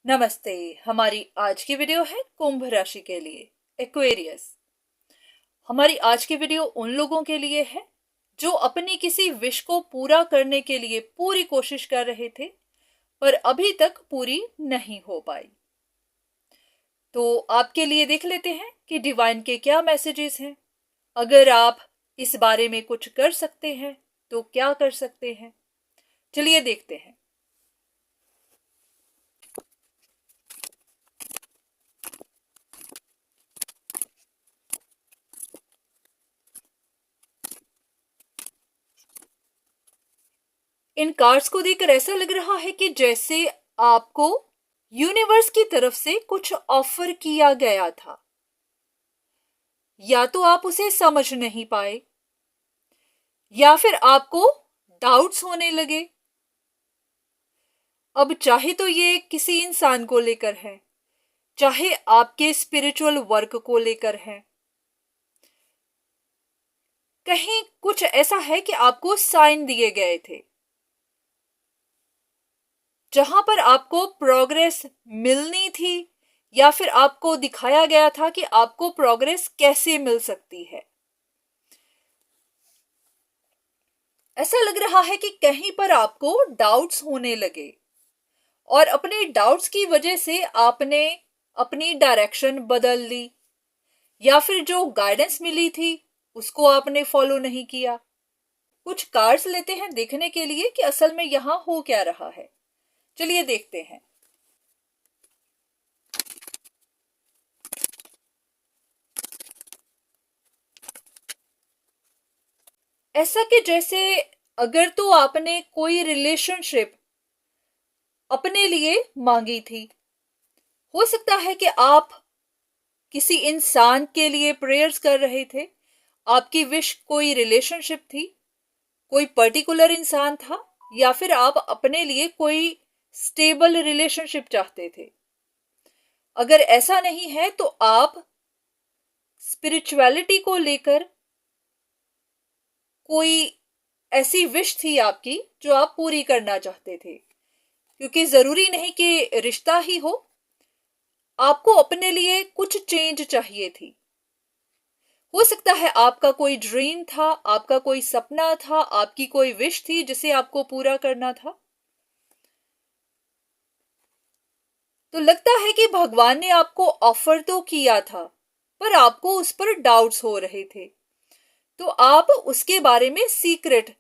नमस्ते। हमारी आज की वीडियो है कुंभ राशि के लिए, एक्वेरियस। हमारी आज की वीडियो उन लोगों के लिए है जो अपनी किसी विश को पूरा करने के लिए पूरी कोशिश कर रहे थे पर अभी तक पूरी नहीं हो पाई। तो आपके लिए देख लेते हैं कि डिवाइन के क्या मैसेजेस हैं। अगर आप इस बारे में कुछ कर सकते हैं तो क्या कर सकते हैं, चलिए देखते हैं। इन कार्ड्स को देखकर ऐसा लग रहा है कि जैसे आपको यूनिवर्स की तरफ से कुछ ऑफर किया गया था, या तो आप उसे समझ नहीं पाए या फिर आपको डाउट्स होने लगे। अब चाहे तो ये किसी इंसान को लेकर है, चाहे आपके स्पिरिचुअल वर्क को लेकर है, कहीं कुछ ऐसा है कि आपको साइन दिए गए थे जहां पर आपको प्रोग्रेस मिलनी थी, या फिर आपको दिखाया गया था कि आपको प्रोग्रेस कैसे मिल सकती है। ऐसा लग रहा है कि कहीं पर आपको डाउट्स होने लगे और अपने डाउट्स की वजह से आपने अपनी डायरेक्शन बदल ली, या फिर जो गाइडेंस मिली थी उसको आपने फॉलो नहीं किया। कुछ कार्ड्स लेते हैं देखने के लिए कि असल में यहां हो क्या रहा है। चलिए देखते हैं। ऐसा कि जैसे अगर तो आपने कोई रिलेशनशिप अपने लिए मांगी थी, हो सकता है कि आप किसी इंसान के लिए प्रेयर्स कर रहे थे। आपकी विश कोई रिलेशनशिप थी, कोई पर्टिकुलर इंसान था, या फिर आप अपने लिए कोई स्टेबल रिलेशनशिप चाहते थे। अगर ऐसा नहीं है तो आप स्पिरिचुअलिटी को लेकर कोई ऐसी विश थी आपकी जो आप पूरी करना चाहते थे, क्योंकि जरूरी नहीं कि रिश्ता ही हो, आपको अपने लिए कुछ चेंज चाहिए थी। हो सकता है आपका कोई ड्रीम था, आपका कोई सपना था, आपकी कोई विश थी जिसे आपको पूरा करना था। तो लगता है कि भगवान ने आपको ऑफर तो किया था पर आपको उस पर डाउट्स हो रहे थे, तो आप उसके बारे में सीक्रेट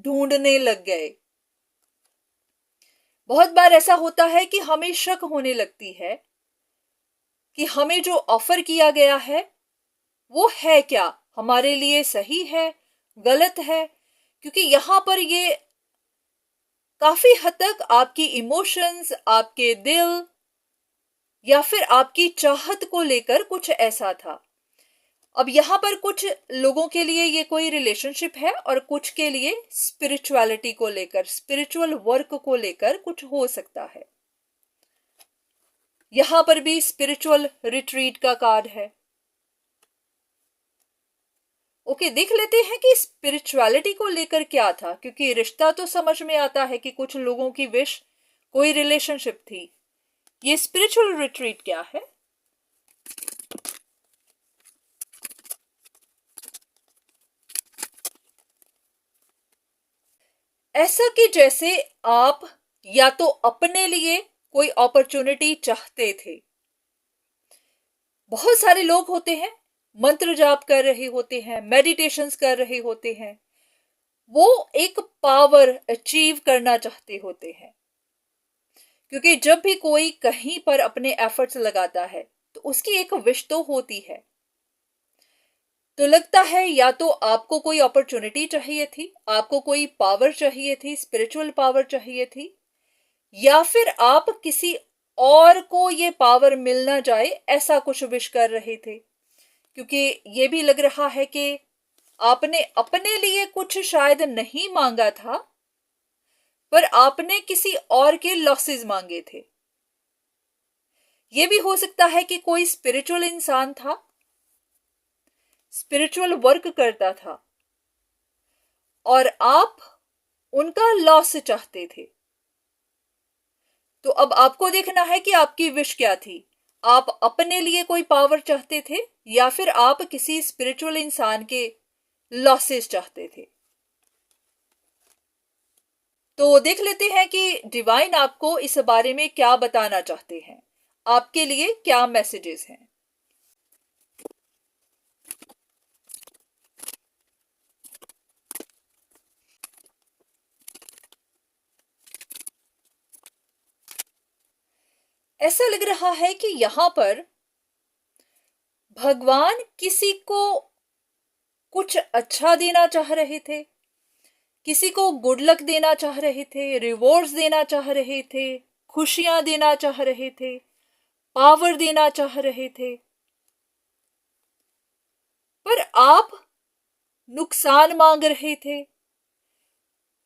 ढूंढने लग गए। बहुत बार ऐसा होता है कि हमें शक होने लगती है कि हमें जो ऑफर किया गया है वो है क्या, हमारे लिए सही है, गलत है। क्योंकि यहां पर ये काफी हद तक आपकी इमोशंस, आपके दिल या फिर आपकी चाहत को लेकर कुछ ऐसा था। अब यहां पर कुछ लोगों के लिए ये कोई रिलेशनशिप है और कुछ के लिए स्पिरिचुअलिटी को लेकर, स्पिरिचुअल वर्क को लेकर कुछ हो सकता है। यहां पर भी स्पिरिचुअल रिट्रीट का कार्ड है। ओके, देख लेते हैं कि स्पिरिचुअलिटी को लेकर क्या था, क्योंकि रिश्ता तो समझ में आता है कि कुछ लोगों की विश कोई रिलेशनशिप थी। ये स्पिरिचुअल रिट्रीट क्या है? ऐसा कि जैसे आप या तो अपने लिए कोई अपॉर्चुनिटी चाहते थे। बहुत सारे लोग होते हैं, मंत्र जाप कर रहे होते हैं, मेडिटेशंस कर रहे होते हैं, वो एक पावर अचीव करना चाहते होते हैं। क्योंकि जब भी कोई कहीं पर अपने एफर्ट्स लगाता है तो उसकी एक विश तो होती है। तो लगता है या तो आपको कोई अपॉर्चुनिटी चाहिए थी, आपको कोई पावर चाहिए थी, स्पिरिचुअल पावर चाहिए थी, या फिर आप किसी और को ये पावर मिल ना जाए ऐसा कुछ विश कर रहे थे। क्योंकि ये भी लग रहा है कि आपने अपने लिए कुछ शायद नहीं मांगा था पर आपने किसी और के लॉसेस मांगे थे। यह भी हो सकता है कि कोई स्पिरिचुअल इंसान था, स्पिरिचुअल वर्क करता था और आप उनका लॉस चाहते थे। तो अब आपको देखना है कि आपकी विश क्या थी। आप अपने लिए कोई पावर चाहते थे या फिर आप किसी स्पिरिचुअल इंसान के लॉसेस चाहते थे। तो देख लेते हैं कि डिवाइन आपको इस बारे में क्या बताना चाहते हैं, आपके लिए क्या मैसेजेस हैं। ऐसा लग रहा है कि यहां पर भगवान किसी को कुछ अच्छा देना चाह रहे थे, किसी को गुड लक देना चाह रहे थे, रिवॉर्ड्स देना चाह रहे थे, खुशियां देना चाह रहे थे, पावर देना चाह रहे थे, पर आप नुकसान मांग रहे थे,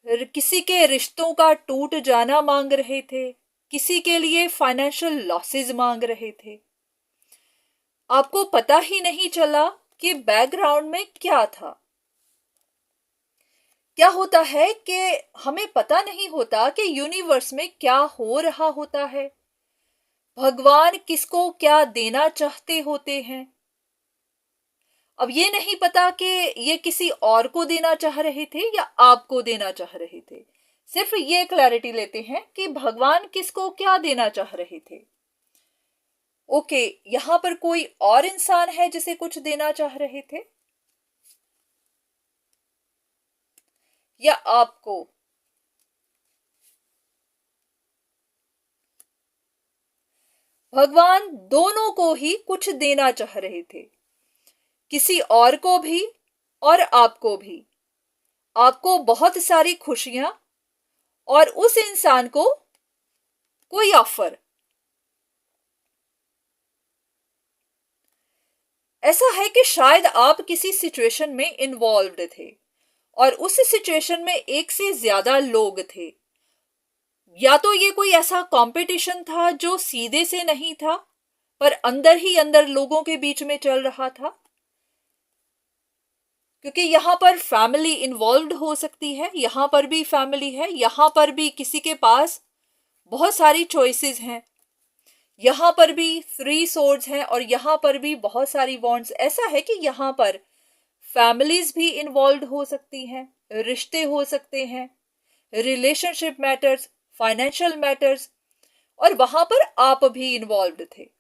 किसी के रिश्तों का टूट जाना मांग रहे थे, किसी के लिए फाइनेंशियल लॉसेस मांग रहे थे। आपको पता ही नहीं चला कि बैकग्राउंड में क्या था। क्या होता है कि हमें पता नहीं होता कि यूनिवर्स में क्या हो रहा होता है, भगवान किसको क्या देना चाहते होते हैं। अब ये नहीं पता कि ये किसी और को देना चाह रहे थे या आपको देना चाह रहे थे। सिर्फ ये क्लैरिटी लेते हैं कि भगवान किसको क्या देना चाह रहे थे। ओके, यहां पर कोई और इंसान है जिसे कुछ देना चाह रहे थे या आपको। भगवान दोनों को ही कुछ देना चाह रहे थे, किसी और को भी और आपको भी। आपको बहुत सारी खुशियां और उस इंसान को कोई ऑफर। ऐसा है कि शायद आप किसी सिचुएशन में इन्वॉल्व्ड थे और उस सिचुएशन में एक से ज्यादा लोग थे। या तो ये कोई ऐसा कंपटीशन था जो सीधे से नहीं था पर अंदर ही अंदर लोगों के बीच में चल रहा था, क्योंकि यहां पर फैमिली इन्वॉल्व्ड हो सकती है, यहां पर भी फैमिली है, यहां पर भी किसी के पास बहुत सारी चॉइसेस हैं, यहां पर भी 3 swords हैं और यहां पर भी बहुत सारी वॉन्ड्स। ऐसा है कि यहां पर फैमिलीज भी इन्वॉल्व हो सकती हैं, रिश्ते हो सकते हैं, रिलेशनशिप मैटर्स, फाइनेंशियल मैटर्स, और वहां पर आप भी इन्वॉल्व थे।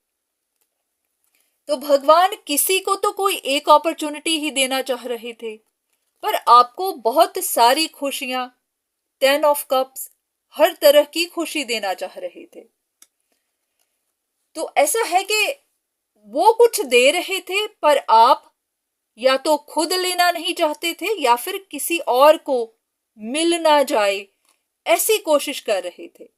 तो भगवान किसी को तो कोई एक अपॉर्चुनिटी ही देना चाह रहे थे, पर आपको बहुत सारी खुशियां, 10 of Cups, हर तरह की खुशी देना चाह रहे थे। तो ऐसा है कि वो कुछ दे रहे थे पर आप या तो खुद लेना नहीं चाहते थे या फिर किसी और को मिल ना जाए ऐसी कोशिश कर रहे थे,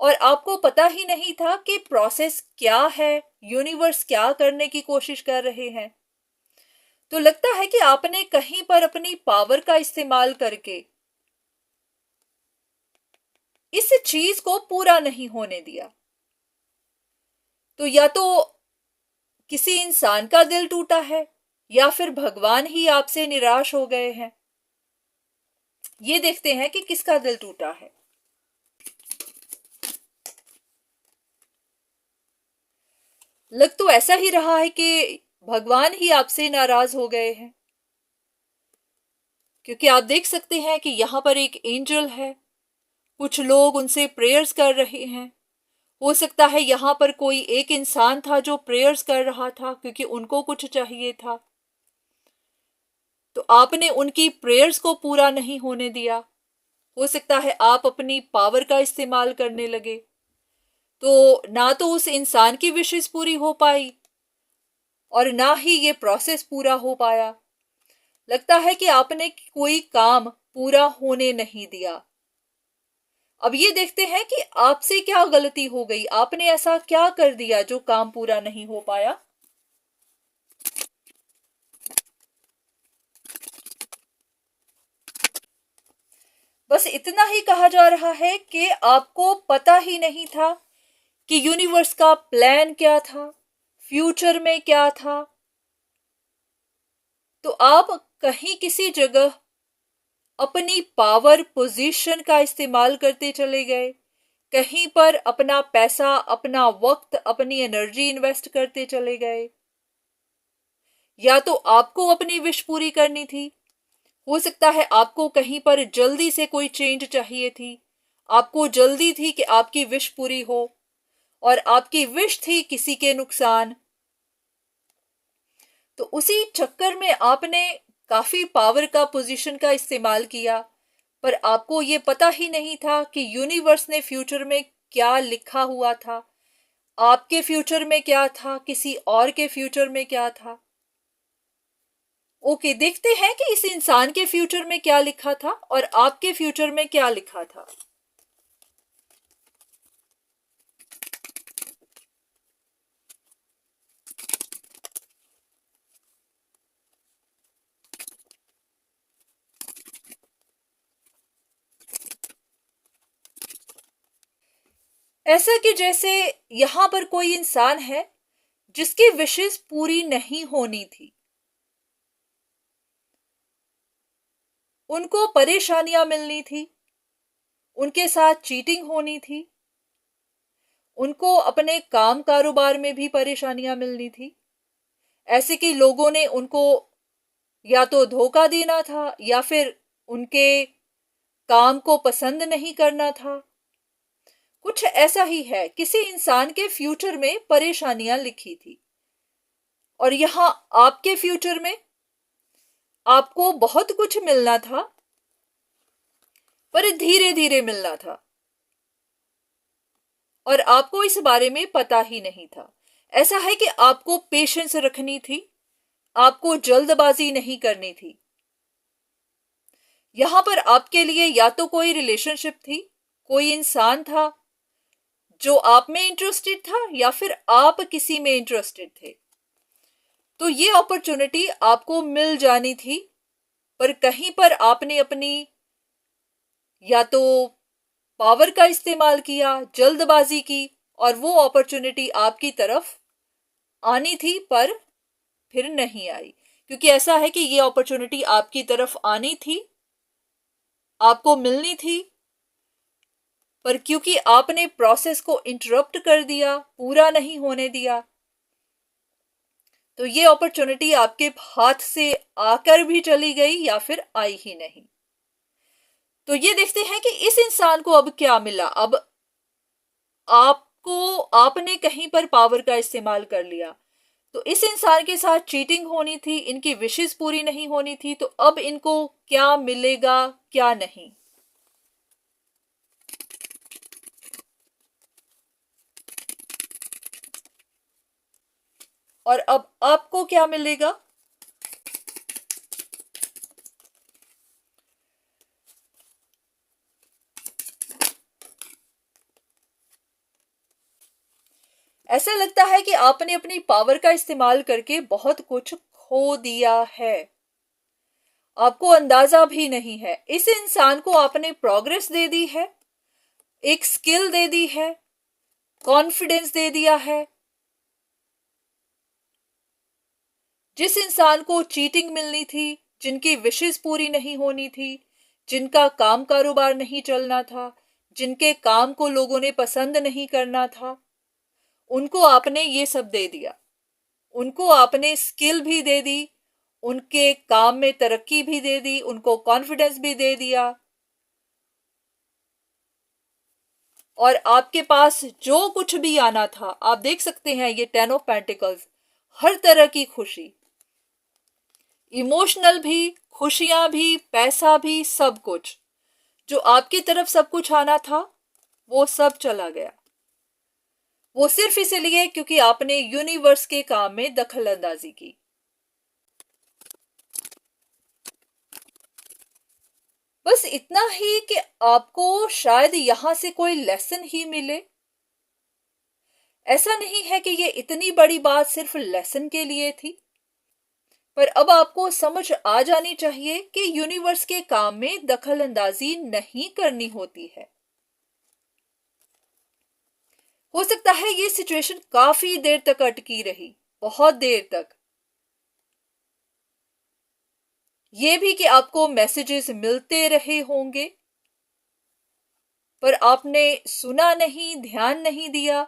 और आपको पता ही नहीं था कि प्रोसेस क्या है, यूनिवर्स क्या करने की कोशिश कर रहे हैं। तो लगता है कि आपने कहीं पर अपनी पावर का इस्तेमाल करके इस चीज को पूरा नहीं होने दिया। तो या तो किसी इंसान का दिल टूटा है या फिर भगवान ही आपसे निराश हो गए हैं। ये देखते हैं कि किसका दिल टूटा है। लग तो ऐसा ही रहा है कि भगवान ही आपसे नाराज हो गए हैं, क्योंकि आप देख सकते हैं कि यहां पर एक एंजल है, कुछ लोग उनसे प्रेयर्स कर रहे हैं। हो सकता है यहां पर कोई एक इंसान था जो प्रेयर्स कर रहा था क्योंकि उनको कुछ चाहिए था, तो आपने उनकी प्रेयर्स को पूरा नहीं होने दिया। हो सकता है आप अपनी पावर का इस्तेमाल करने लगे, तो ना तो उस इंसान की विशेष पूरी हो पाई और ना ही ये प्रोसेस पूरा हो पाया। लगता है कि आपने कोई काम पूरा होने नहीं दिया। अब ये देखते हैं कि आपसे क्या गलती हो गई, आपने ऐसा क्या कर दिया जो काम पूरा नहीं हो पाया। बस इतना ही कहा जा रहा है कि आपको पता ही नहीं था कि यूनिवर्स का प्लान क्या था, फ्यूचर में क्या था। तो आप कहीं किसी जगह अपनी पावर पोजीशन का इस्तेमाल करते चले गए, कहीं पर अपना पैसा, अपना वक्त, अपनी एनर्जी इन्वेस्ट करते चले गए। या तो आपको अपनी विश पूरी करनी थी, हो सकता है आपको कहीं पर जल्दी से कोई चेंज चाहिए थी, आपको जल्दी थी कि आपकी विश पूरी हो, और आपकी विश थी किसी के नुकसान। तो उसी चक्कर में आपने काफी पावर का, पोजीशन का इस्तेमाल किया, पर आपको ये पता ही नहीं था कि यूनिवर्स ने फ्यूचर में क्या लिखा हुआ था, आपके फ्यूचर में क्या था, किसी और के फ्यूचर में क्या था। ओके, देखते हैं कि इस इंसान के फ्यूचर में क्या लिखा था और आपके फ्यूचर में क्या लिखा था। ऐसा कि जैसे यहां पर कोई इंसान है जिसकी विशेष पूरी नहीं होनी थी, उनको परेशानियां मिलनी थी, उनके साथ चीटिंग होनी थी, उनको अपने काम कारोबार में भी परेशानियां मिलनी थी। ऐसे कि लोगों ने उनको या तो धोखा देना था या फिर उनके काम को पसंद नहीं करना था। कुछ ऐसा ही है, किसी इंसान के फ्यूचर में परेशानियां लिखी थी, और यहां आपके फ्यूचर में आपको बहुत कुछ मिलना था, पर धीरे धीरे मिलना था, और आपको इस बारे में पता ही नहीं था। ऐसा है कि आपको पेशेंस रखनी थी, आपको जल्दबाजी नहीं करनी थी। यहां पर आपके लिए या तो कोई रिलेशनशिप थी, कोई इंसान था जो आप में इंटरेस्टेड था, या फिर आप किसी में इंटरेस्टेड थे। तो ये अपॉर्चुनिटी आपको मिल जानी थी, पर कहीं पर आपने अपनी या तो पावर का इस्तेमाल किया, जल्दबाजी की, और वो अपॉर्चुनिटी आपकी तरफ आनी थी पर फिर नहीं आई। क्योंकि ऐसा है कि ये अपॉर्चुनिटी आपकी तरफ आनी थी, आपको मिलनी थी, पर क्योंकि आपने प्रोसेस को इंटरप्ट कर दिया, पूरा नहीं होने दिया, तो ये अपॉर्चुनिटी आपके हाथ से आकर भी चली गई या फिर आई ही नहीं। तो ये देखते हैं कि इस इंसान को अब क्या मिला। अब आपने कहीं पर पावर का इस्तेमाल कर लिया, तो इस इंसान के साथ चीटिंग होनी थी, इनकी विशेष पूरी नहीं होनी थी, तो अब इनको क्या मिलेगा, क्या नहीं। और अब आपको क्या मिलेगा। ऐसा लगता है कि आपने अपनी पावर का इस्तेमाल करके बहुत कुछ खो दिया है, आपको अंदाजा भी नहीं है। इस इंसान को आपने प्रोग्रेस दे दी है, एक स्किल दे दी है, कॉन्फिडेंस दे दिया है। जिस इंसान को चीटिंग मिलनी थी, जिनकी विशेष पूरी नहीं होनी थी, जिनका काम कारोबार नहीं चलना था, जिनके काम को लोगों ने पसंद नहीं करना था, उनको आपने ये सब दे दिया। उनको आपने स्किल भी दे दी, उनके काम में तरक्की भी दे दी, उनको कॉन्फिडेंस भी दे दिया, और आपके पास जो कुछ भी आना था, आप देख सकते हैं ये 10 ऑफ पेंटिकल्स, हर तरह की खुशी, इमोशनल भी, खुशियां भी, पैसा भी, सब कुछ जो आपकी तरफ सब कुछ आना था, वो सब चला गया। वो सिर्फ इसलिए क्योंकि आपने यूनिवर्स के काम में दखल अंदाजी की। बस इतना ही कि आपको शायद यहां से कोई लेसन ही मिले। ऐसा नहीं है कि ये इतनी बड़ी बात सिर्फ लेसन के लिए थी, पर अब आपको समझ आ जानी चाहिए कि यूनिवर्स के काम में दखल अंदाजी नहीं करनी होती है। हो सकता है ये सिचुएशन काफी देर तक अटकी रही, बहुत देर तक। ये भी कि आपको मैसेजेस मिलते रहे होंगे, पर आपने सुना नहीं, ध्यान नहीं दिया,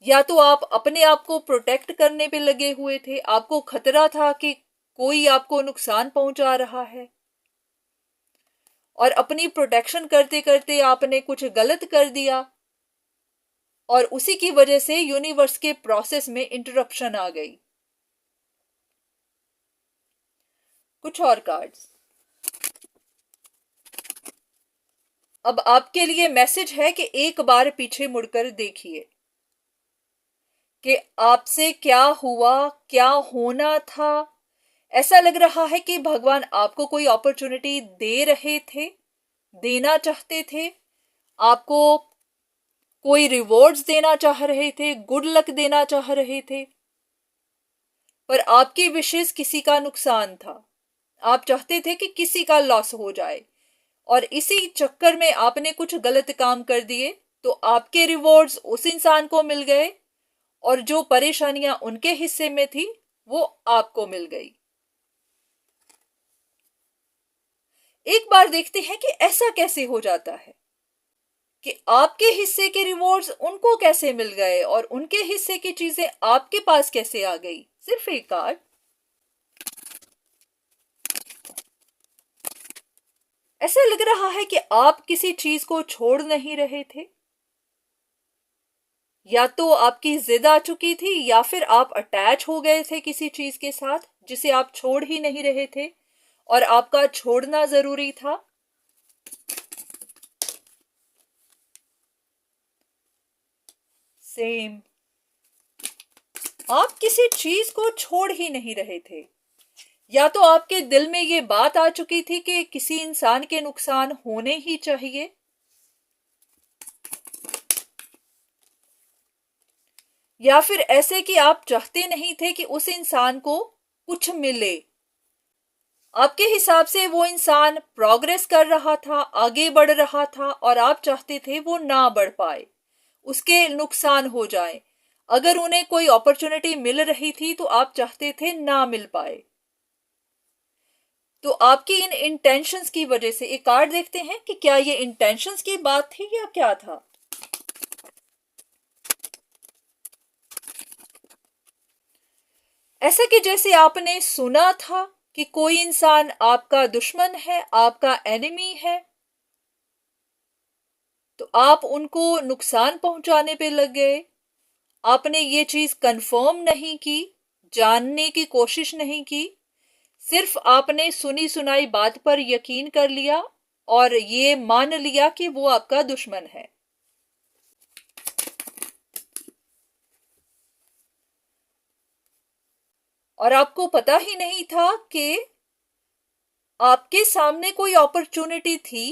या तो आप अपने आप को प्रोटेक्ट करने पे लगे हुए थे, आपको खतरा था कि कोई आपको नुकसान पहुंचा रहा है, और अपनी प्रोटेक्शन करते करते आपने कुछ गलत कर दिया, और उसी की वजह से यूनिवर्स के प्रोसेस में इंटरप्शन आ गई। कुछ और कार्ड्स। अब आपके लिए मैसेज है कि एक बार पीछे मुड़कर देखिए कि आपसे क्या हुआ, क्या होना था। ऐसा लग रहा है कि भगवान आपको कोई अपॉर्चुनिटी दे रहे थे, देना चाहते थे, आपको कोई रिवॉर्ड्स देना चाह रहे थे, गुड लक देना चाह रहे थे, पर आपकी विशेष किसी का नुकसान था। आप चाहते थे कि किसी का लॉस हो जाए, और इसी चक्कर में आपने कुछ गलत काम कर दिए, तो आपके रिवॉर्ड्स उस इंसान को मिल गए, और जो परेशानियां उनके हिस्से में थी वो आपको मिल गई। एक बार देखते हैं कि ऐसा कैसे हो जाता है कि आपके हिस्से के रिवॉर्ड्स उनको कैसे मिल गए और उनके हिस्से की चीजें आपके पास कैसे आ गई। सिर्फ एक कार्ड। ऐसा लग रहा है कि आप किसी चीज को छोड़ नहीं रहे थे, या तो आपकी जिद आ चुकी थी, या फिर आप अटैच हो गए थे किसी चीज के साथ जिसे आप छोड़ ही नहीं रहे थे, और आपका छोड़ना जरूरी था। सेम। आप किसी चीज को छोड़ ही नहीं रहे थे, या तो आपके दिल में ये बात आ चुकी थी कि किसी इंसान के नुकसान होने ही चाहिए, या फिर ऐसे कि आप चाहते नहीं थे कि उस इंसान को कुछ मिले। आपके हिसाब से वो इंसान प्रोग्रेस कर रहा था, आगे बढ़ रहा था, और आप चाहते थे वो ना बढ़ पाए, उसके नुकसान हो जाए। अगर उन्हें कोई अपॉर्चुनिटी मिल रही थी तो आप चाहते थे ना मिल पाए। तो आपकी इन इंटेंशंस की वजह से एक कार्ड देखते हैं कि क्या ये इंटेंशंस की बात थी या क्या था। ऐसा कि जैसे आपने सुना था कि कोई इंसान आपका दुश्मन है, आपका एनिमी है, तो आप उनको नुकसान पहुंचाने पे लग गए। आपने ये चीज कंफर्म नहीं की, जानने की कोशिश नहीं की, सिर्फ आपने सुनी सुनाई बात पर यकीन कर लिया और ये मान लिया कि वो आपका दुश्मन है। और आपको पता ही नहीं था कि आपके सामने कोई अपॉर्चुनिटी थी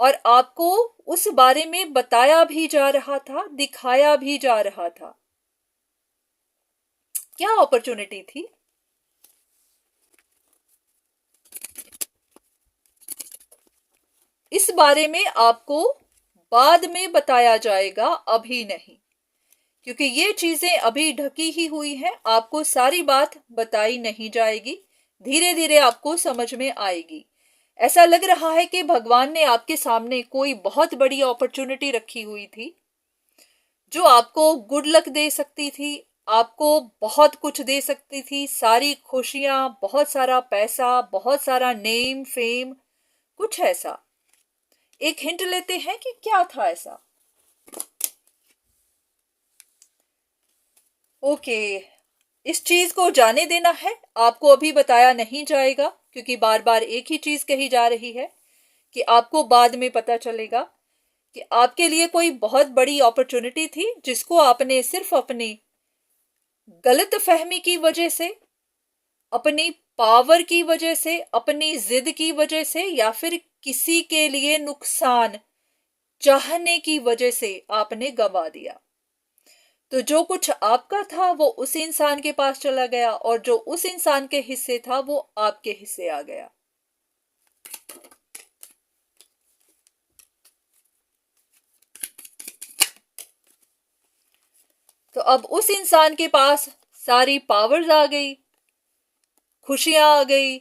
और आपको उस बारे में बताया भी जा रहा था, दिखाया भी जा रहा था। क्या अपॉर्चुनिटी थी? इस बारे में आपको बाद में बताया जाएगा, अभी नहीं, क्योंकि ये चीजें अभी ढकी ही हुई हैं। आपको सारी बात बताई नहीं जाएगी, धीरे धीरे आपको समझ में आएगी। ऐसा लग रहा है कि भगवान ने आपके सामने कोई बहुत बड़ी अपॉर्चुनिटी रखी हुई थी, जो आपको गुड लक दे सकती थी, आपको बहुत कुछ दे सकती थी, सारी खुशियां, बहुत सारा पैसा, बहुत सारा नेम फेम, कुछ ऐसा। एक हिंट लेते हैं कि क्या था ऐसा। ओके, इस चीज को जाने देना है, आपको अभी बताया नहीं जाएगा, क्योंकि बार बार एक ही चीज कही जा रही है कि आपको बाद में पता चलेगा कि आपके लिए कोई बहुत बड़ी अपॉर्चुनिटी थी, जिसको आपने सिर्फ अपनी गलत फहमी की वजह से, अपनी पावर की वजह से, अपनी जिद की वजह से, या फिर किसी के लिए नुकसान चाहने की वजह से आपने गवा दिया। तो जो कुछ आपका था वो उस इंसान के पास चला गया, और जो उस इंसान के हिस्से था वो आपके हिस्से आ गया। तो अब उस इंसान के पास सारी पावर्स आ गई, खुशियां आ गई,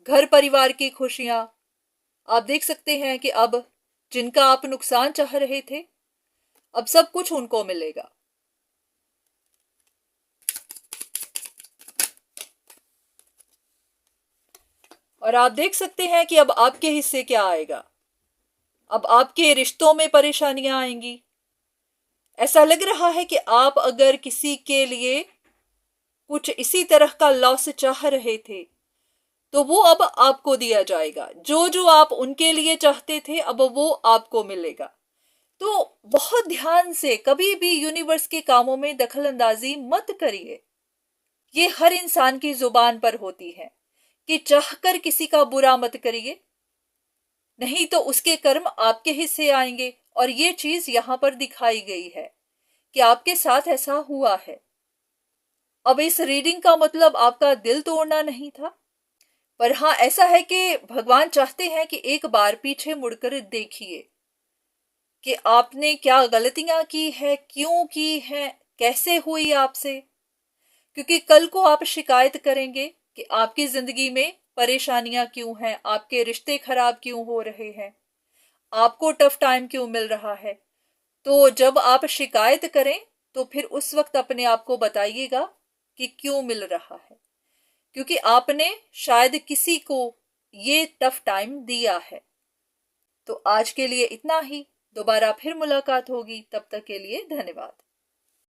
घर परिवार की खुशियां, आप देख सकते हैं कि अब जिनका आप नुकसान चाह रहे थे, अब सब कुछ उनको मिलेगा। और आप देख सकते हैं कि अब आपके हिस्से क्या आएगा। अब आपके रिश्तों में परेशानियां आएंगी। ऐसा लग रहा है कि आप अगर किसी के लिए कुछ इसी तरह का लॉस चाह रहे थे, तो वो अब आपको दिया जाएगा। जो जो आप उनके लिए चाहते थे, अब वो आपको मिलेगा। तो बहुत ध्यान से कभी भी यूनिवर्स के कामों में दखल अंदाजी मत करिए। ये हर इंसान की जुबान पर होती है कि चाहकर किसी का बुरा मत करिए, नहीं तो उसके कर्म आपके हिस्से आएंगे। और ये चीज यहां पर दिखाई गई है कि आपके साथ ऐसा हुआ है। अब इस रीडिंग का मतलब आपका दिल तोड़ना नहीं था, पर हाँ ऐसा है कि भगवान चाहते हैं कि एक बार पीछे मुड़कर देखिए कि आपने क्या गलतियां की है, क्यों की है, कैसे हुई आपसे। क्योंकि कल को आप शिकायत करेंगे कि आपकी जिंदगी में परेशानियां क्यों हैं, आपके रिश्ते खराब क्यों हो रहे हैं, आपको टफ टाइम क्यों मिल रहा है। तो जब आप शिकायत करें, तो फिर उस वक्त अपने आप को बताइएगा कि क्यों मिल रहा है। क्योंकि आपने शायद किसी को ये टफ टाइम दिया है। तो आज के लिए इतना ही। दोबारा फिर मुलाकात होगी, तब तक के लिए धन्यवाद।